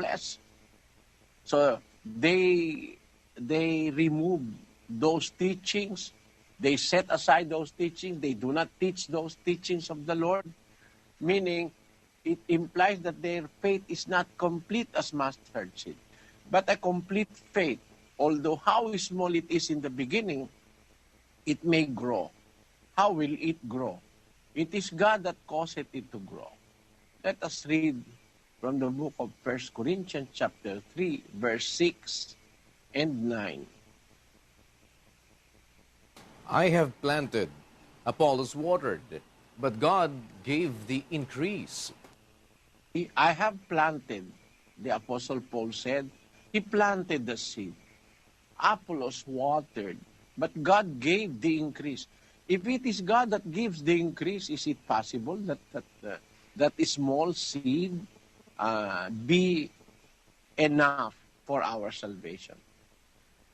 flesh. So they remove those teachings. They set aside those teachings. They do not teach those teachings of the Lord, meaning it implies that their faith is not complete as mustard seed. But a complete faith, although how small it is in the beginning, it may grow. How will it grow? It is God that caused it to grow. Let us read from the book of 1 Corinthians chapter 3, verse 6 and 9. I have planted, Apollos watered, but God gave the increase. I have planted, the Apostle Paul said. He planted the seed. Apollos watered, but God gave the increase. If it is God that gives the increase, is it possible that a small seed be enough for our salvation?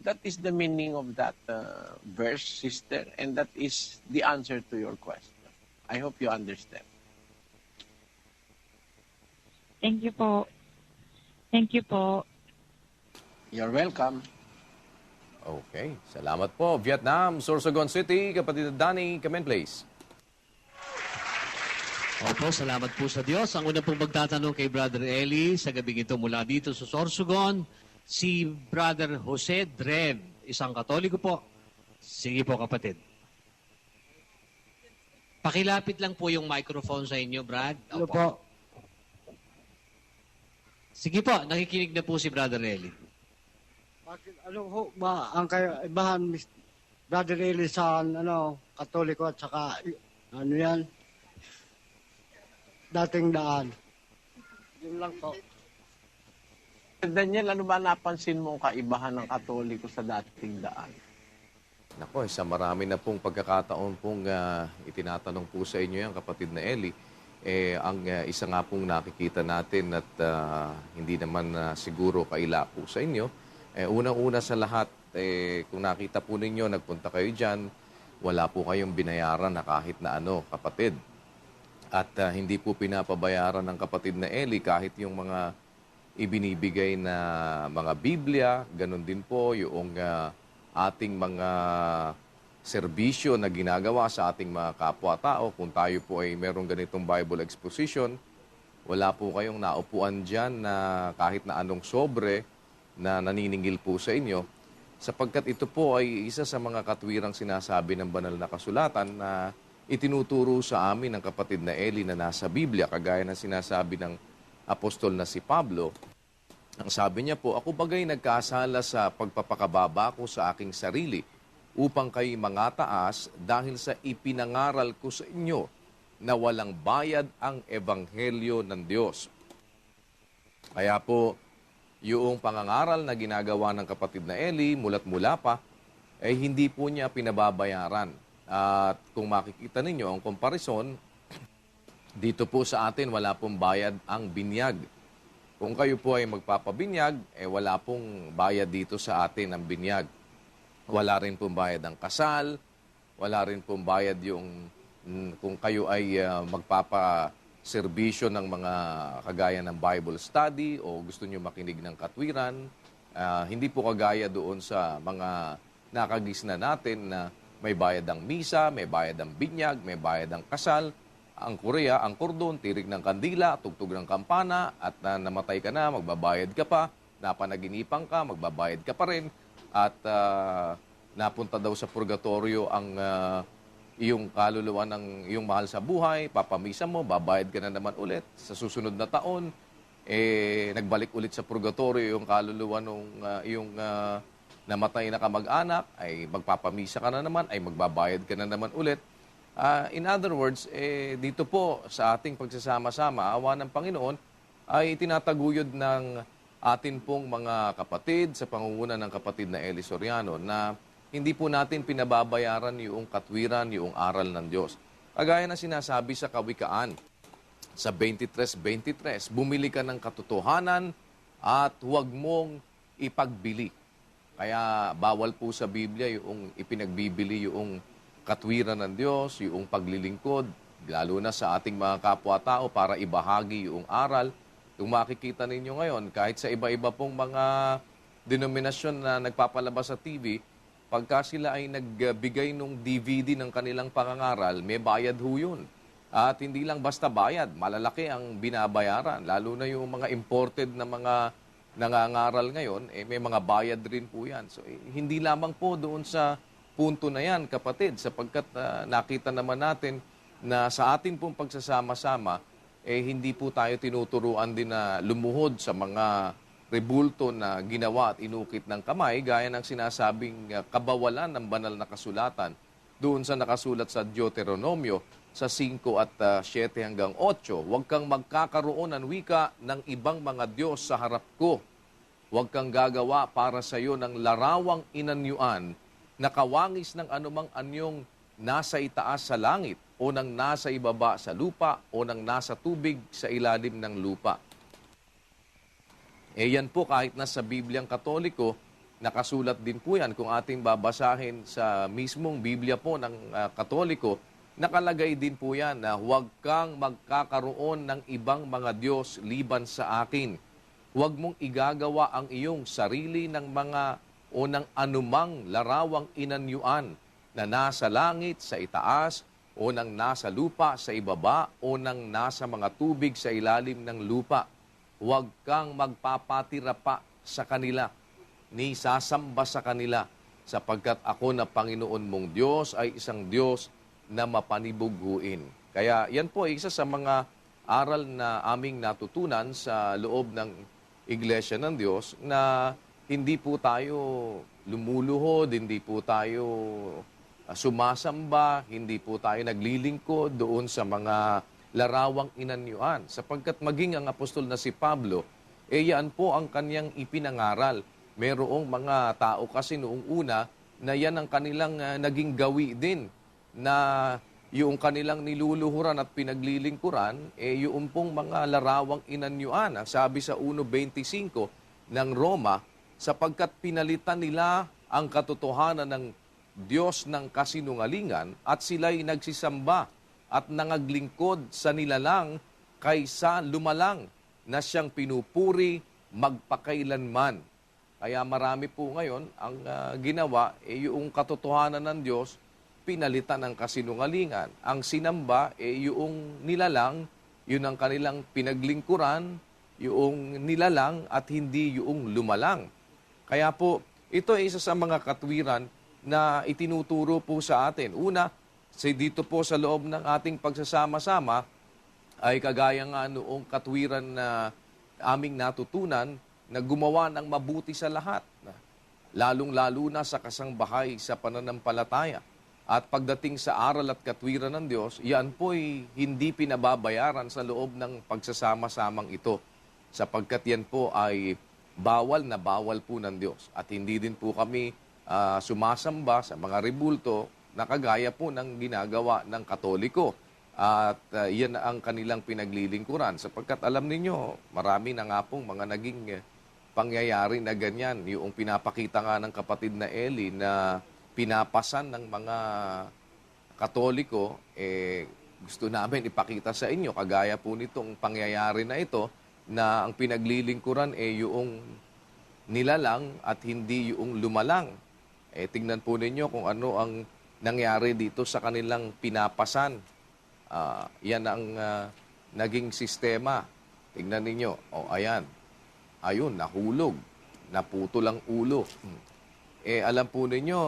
That is the meaning of that verse, sister, and that is the answer to your question. I hope you understand. Thank you po. Thank you po. You're welcome. Okay, salamat po. Vietnam, Sorsogon City, kapatid Danny, come in please. Opo, salamat po sa Diyos. Ang una pong magtatanong kay Brother Eli sa gabing ito mula dito sa Sorsogon, si Brother Jose Drev, isang Katoliko po. Sige po kapatid. Pakilapit lang po yung microphone sa inyo, Brad. Ano po? Sige po, nakikinig na po si Brother Eli. Bakit, ano ho ba ang kaibahan, Brother Eli, sa Katoliko at saka ano yan? Dating daan. Yun lang po. Daniel, ano ba napansin mo kaibahan ng Katoliko sa dating daan? Nako, sa marami na pong pagkakataon pong itinatanong po sa inyo yan, kapatid na Eli, ang isa nga pong nakikita natin at hindi naman siguro kaila po sa inyo, unang-una sa lahat, kung nakita po ninyo, nagpunta kayo dyan, wala po kayong binayaran na kahit na ano, kapatid. At hindi po pinapabayaran ng kapatid na Eli kahit yung mga ibinibigay na mga Biblia, ganun din po yung ating mga serbisyo na ginagawa sa ating mga kapwa-tao. Kung tayo po ay merong ganitong Bible exposition, wala po kayong naupuan dyan na kahit na anong sobre na naniningil po sa inyo, sapagkat ito po ay isa sa mga katwirang sinasabi ng banal na kasulatan na itinuturo sa amin ng kapatid na Eli na nasa Biblia, kagaya ng sinasabi ng apostol na si Pablo. Ang sabi niya po, ako bagay nagkasala sa pagpapakababa ko sa aking sarili upang kayo mangataas dahil sa ipinangaral ko sa inyo na walang bayad ang ebanghelyo ng Diyos. Kaya po, yung pangangaral na ginagawa ng kapatid na Eli, mula't-mula pa, ay hindi po niya pinababayaran. At kung makikita ninyo ang komparison, dito po sa atin wala pong bayad ang binyag. Kung kayo po ay magpapabinyag, wala pong bayad dito sa atin ang binyag. Wala rin pong bayad ang kasal, wala rin pong bayad yung kung kayo ay magpapaserbisyo ng mga kagaya ng Bible study o gusto nyo makinig ng katwiran. Hindi po kagaya doon sa mga nakagisna natin na may bayad ang misa, may bayad ang binyag, may bayad ang kasal. Ang Korea, ang kordon, tirik ng kandila, tugtog ng kampana, at namatay ka na, magbabayad ka pa, napanaginipan ka, magbabayad ka pa rin, at napunta daw sa purgatorio ang iyong kaluluwa ng iyong mahal sa buhay, papamisa mo, babayad ka na naman ulit. Sa susunod na taon, nagbalik ulit sa purgatorio yung kaluluwa ng iyong namatay na kamag-anak, ay magpapamisa ka na naman, ay magbabayad ka na naman ulit. In other words, dito po sa ating pagsasama-sama, awa ng Panginoon, ay tinataguyod ng atin pong mga kapatid sa pangunguna ng kapatid na Eli Soriano na hindi po natin pinababayaran yung katwiran, yung aral ng Diyos. Kagaya na sinasabi sa Kawikaan, sa 23:23, bumili ka ng katotohanan at huwag mong ipagbili. Kaya bawal po sa Biblia yung ipinagbibili yung katwiran ng Diyos, yung paglilingkod, lalo na sa ating mga kapwa-tao para ibahagi yung aral. Kung makikita ninyo ngayon, kahit sa iba-iba pong mga denominasyon na nagpapalabas sa TV, pagka sila ay nagbigay ng DVD ng kanilang pangangaral, may bayad ho yun. At hindi lang basta bayad, malalaki ang binabayaran. Lalo na yung mga imported na mga nangangaral ngayon, may mga bayad rin po yan. So, hindi lamang po doon sa punto na yan, kapatid, sapagkat nakita naman natin na sa atin pong pagsasama-sama, hindi po tayo tinuturuan din na lumuhod sa mga rebulto na ginawa at inukit ng kamay, gaya ng sinasabing kabawalan ng banal na kasulatan doon sa nakasulat sa Deuteronomio sa 5 at 7 hanggang 8. Huwag kang magkakaroon ng wika ng ibang mga Diyos sa harap ko. Huwag kang gagawa para sa iyo ng larawang inanyuan na kawangis ng anumang anyong nasa itaas sa langit o nang nasa ibaba sa lupa o nang nasa tubig sa ilalim ng lupa. Yan po kahit nasa Bibliang Katoliko, nakasulat din po yan. Kung ating babasahin sa mismong Biblia po ng Katoliko, nakalagay din po yan na huwag kang magkakaroon ng ibang mga Diyos liban sa akin. Huwag mong igagawa ang iyong sarili ng mga o ng anumang larawang inanyuan na nasa langit, sa itaas, o nang nasa lupa, sa ibaba, o nang nasa mga tubig sa ilalim ng lupa. Huwag kang magpapatira pa sa kanila, ni sasamba sa kanila, sapagkat ako na Panginoon mong Diyos ay isang Diyos na mapanibughuin. Kaya yan po ay isa sa mga aral na aming natutunan sa loob ng Iglesia ng Diyos na hindi po tayo lumuluhod, hindi po tayo sumasamba, hindi po tayo naglilingkod doon sa mga larawang inanyuan. Sapagkat maging ang apostol na si Pablo, yan po ang kanyang ipinangaral. Merong mga tao kasi noong una na yan ang kanilang naging gawi din, na yung kanilang niluluhuran at pinaglilingkuran, yung pong mga larawang inanyuan. Ang sabi sa 1:25 ng Roma, sapagkat pinalitan nila ang katotohanan ng Diyos ng kasinungalingan at sila'y nagsisamba at nangaglingkod sa nilalang kaysa lumalang na siyang pinupuri magpakailanman. Kaya marami po ngayon ang ginawa, yung katotohanan ng Diyos, pinalitan ng kasinungalingan. Ang sinamba, yung nilalang, yun ang kanilang pinaglingkuran, yung nilalang at hindi yung lumalang. Kaya po, ito ay isa sa mga katwiran na itinuturo po sa atin. Una, dito po sa loob ng ating pagsasama-sama, ay kagaya nga noong katwiran na aming natutunan na gumawa ng mabuti sa lahat. Lalong-lalo na sa kasangbahay sa pananampalataya. At pagdating sa aral at katwiran ng Diyos, yan po'y hindi pinababayaran sa loob ng pagsasama-samang ito. Sapagkat yan po ay bawal na bawal po ng Diyos. At hindi din po kami sumasamba sa mga rebulto na kagaya po ng ginagawa ng Katoliko. At yan ang kanilang pinaglilingkuran. Sapagkat alam ninyo, marami na nga pong mga naging pangyayari na ganyan. Yung pinapakita nga ng kapatid na Eli na pinapasan ng mga Katoliko, gusto namin ipakita sa inyo, kagaya po nitong pangyayari na ito, na ang pinaglilingkuran yung nilalang at hindi yung lumalang. Tingnan po ninyo kung ano ang nangyari dito sa kanilang pinapasan. Yan ang naging sistema. Tingnan ninyo. Ayan. Ayun, nahulog. Naputol ang ulo. Alam po ninyo,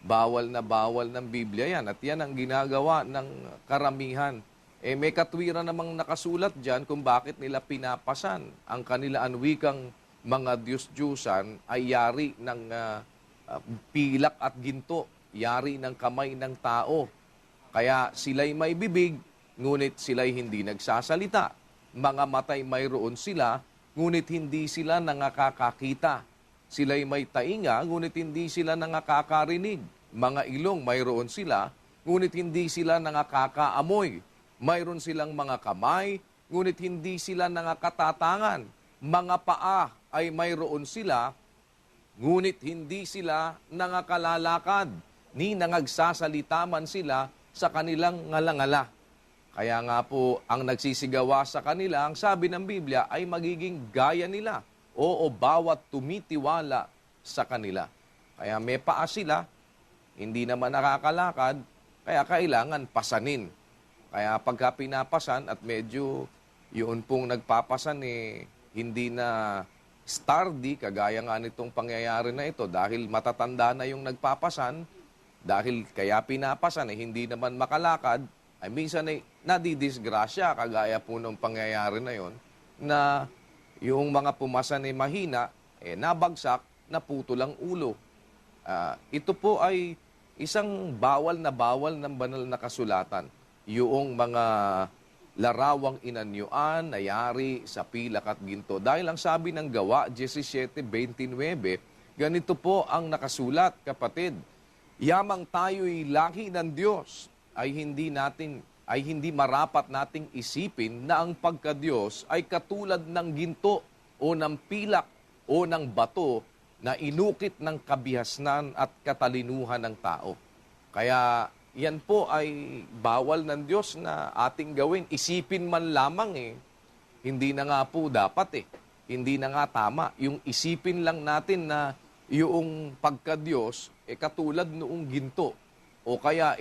bawal ng Biblia yan. At yan ang ginagawa ng karamihan. May katwiran namang nakasulat dyan kung bakit nila pinapasan. Ang kanila anwikang mga Diyos-Diyusan ay yari ng pilak at ginto. Yari ng kamay ng tao. Kaya sila'y may bibig, ngunit sila'y hindi nagsasalita. Mga matay mayroon sila, ngunit hindi sila nangakakakita. Sila'y may tainga, ngunit hindi sila nangakakarinig. Mga ilong mayroon sila, ngunit hindi sila nangakakaamoy. Mayroon silang mga kamay, ngunit hindi sila nangakatatangan. Mga paa ay mayroon sila, ngunit hindi sila nangakalalakad, ni nangagsasalita man sila sa kanilang ngalangala. Kaya nga po, ang nagsisigawa sa kanila, ang sabi ng Biblia, ay magiging gaya nila. Oo, bawat tumitiwala sa kanila. Kaya may paa sila, hindi naman nakakalakad, kaya kailangan pasanin. Kaya pagka pinapasan at medyo yun pong nagpapasan hindi na sturdy, kagaya nga nitong pangyayari na ito, dahil matatanda na yung nagpapasan, dahil kaya pinapasan hindi naman makalakad, ay minsan nadidisgrasya, kagaya po ng pangyayari na yon, na yung mga pumasan mahina, nabagsak, naputol ang ulo. Ito po ay isang bawal ng banal na kasulatan. Yung mga larawang inanyuan, nayari sa pilak at ginto. Dahil ang sabi ng Gawa 17:29, ganito po ang nakasulat, kapatid. Yamang tayo'y lahi ng Diyos ay hindi marapat nating isipin na ang pagka-Diyos ay katulad ng ginto o ng pilak o ng bato na inukit ng kabihasnan at katalinuhan ng tao. Kaya yan po ay bawal ng Diyos na ating gawin. Isipin man lamang hindi na nga po dapat Hindi na nga tama. Yung isipin lang natin na yung pagka-Diyos katulad noong ginto o kaya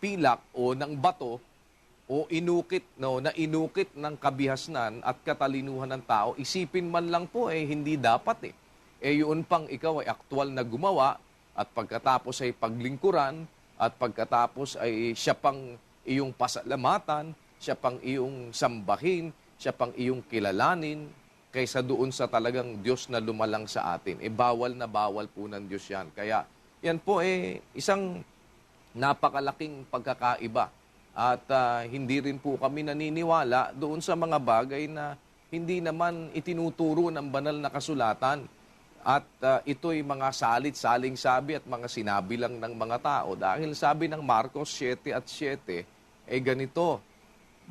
pilak o ng bato o na inukit ng kabihasnan at katalinuhan ng tao. Isipin man lang po hindi dapat yun pang ikaw ay aktwal na gumawa at pagkatapos ay paglingkuran at pagkatapos ay siya pang iyong pasalamatan, siya pang iyong sambahin, siya pang iyong kilalanin kaysa doon sa talagang Diyos na lumalang sa atin. Bawal na bawal po ng Diyos yan. Kaya yan po isang napakalaking pagkakaiba. At hindi rin po kami naniniwala doon sa mga bagay na hindi naman itinuturo ng banal na kasulatan. At ito'y mga salit-saling sabi at mga sinabi lang ng mga tao. Dahil sabi ng Marcos 7:7, ganito,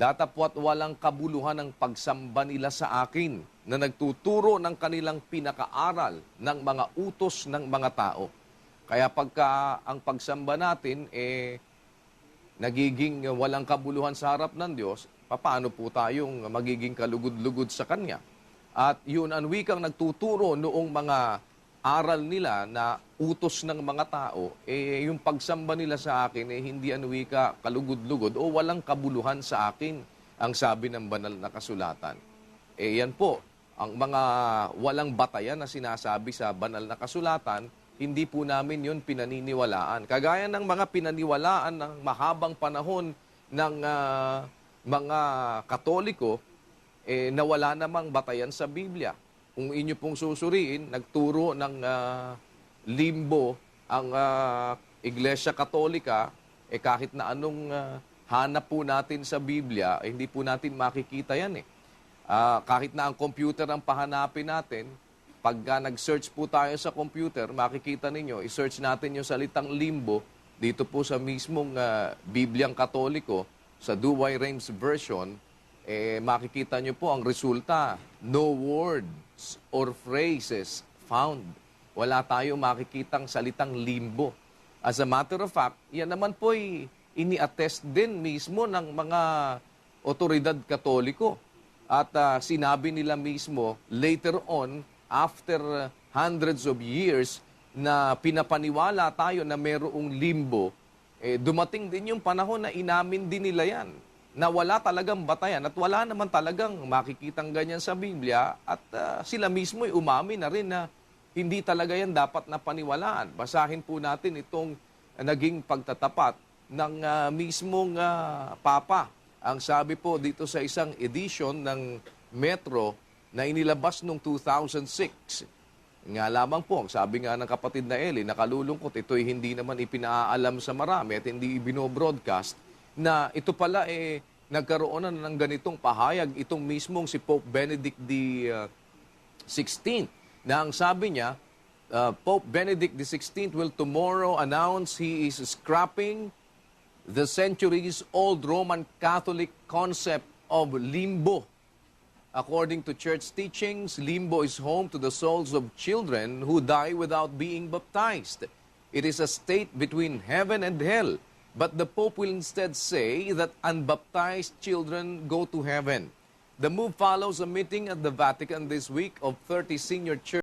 datapwat walang kabuluhan ang pagsamba nila sa akin na nagtuturo ng kanilang pinakaaral ng mga utos ng mga tao. Kaya pagka ang pagsamba natin nagiging walang kabuluhan sa harap ng Diyos, paano po tayong magiging kalugod-lugod sa Kanya? At yun ang wikang nagtuturo noong mga aral nila na utos ng mga tao, yung pagsamba nila sa akin, hindi ang wika kalugod-lugod o walang kabuluhan sa akin, ang sabi ng banal na kasulatan. Yan po, ang mga walang batayan na sinasabi sa banal na kasulatan, hindi po namin yun pinaniniwalaan. Kagaya ng mga pinaniwalaan ng mahabang panahon ng mga Katoliko, na wala namang batayan sa Biblia. Kung inyo pong susuriin, nagturo ng limbo ang Iglesia Katolika, kahit na anong hanap po natin sa Biblia, hindi po natin makikita yan kahit na ang computer ang pahanapin natin, pagka nag-search po tayo sa computer, makikita ninyo, i-search natin yung salitang limbo dito po sa mismong Bibliang Katoliko, sa Douay-Rheims version, makikita nyo po ang resulta. No words or phrases found. Wala tayo makikitang salitang limbo. As a matter of fact, yan naman po ini-attest din mismo ng mga otoridad Katoliko. At sinabi nila mismo, later on, after hundreds of years, na pinapaniwala tayo na mayroong limbo, dumating din yung panahon na inamin din nila yan, na wala talagang batayan at wala naman talagang makikitang ganyan sa Biblia at sila mismo umamin na rin na hindi talaga yan dapat na paniwalaan. Basahin po natin itong naging pagtatapat ng mismong Papa. Ang sabi po dito sa isang edition ng Metro na inilabas noong 2006. Nga lamang po, sabi nga ng kapatid na Eli, nakalulungkot, ito'y hindi naman ipinaalam sa marami at hindi ibino-broadcast, na ito pala nagkaroon na ng ganitong pahayag itong mismong si Pope Benedict XVI. Na ang sabi niya, Pope Benedict XVI will tomorrow announce he is scrapping the centuries-old Roman Catholic concept of limbo. According to church teachings, limbo is home to the souls of children who die without being baptized. It is a state between heaven and hell but the Pope will instead say that unbaptized children go to heaven. The move follows a meeting at the Vatican this week of 30 senior church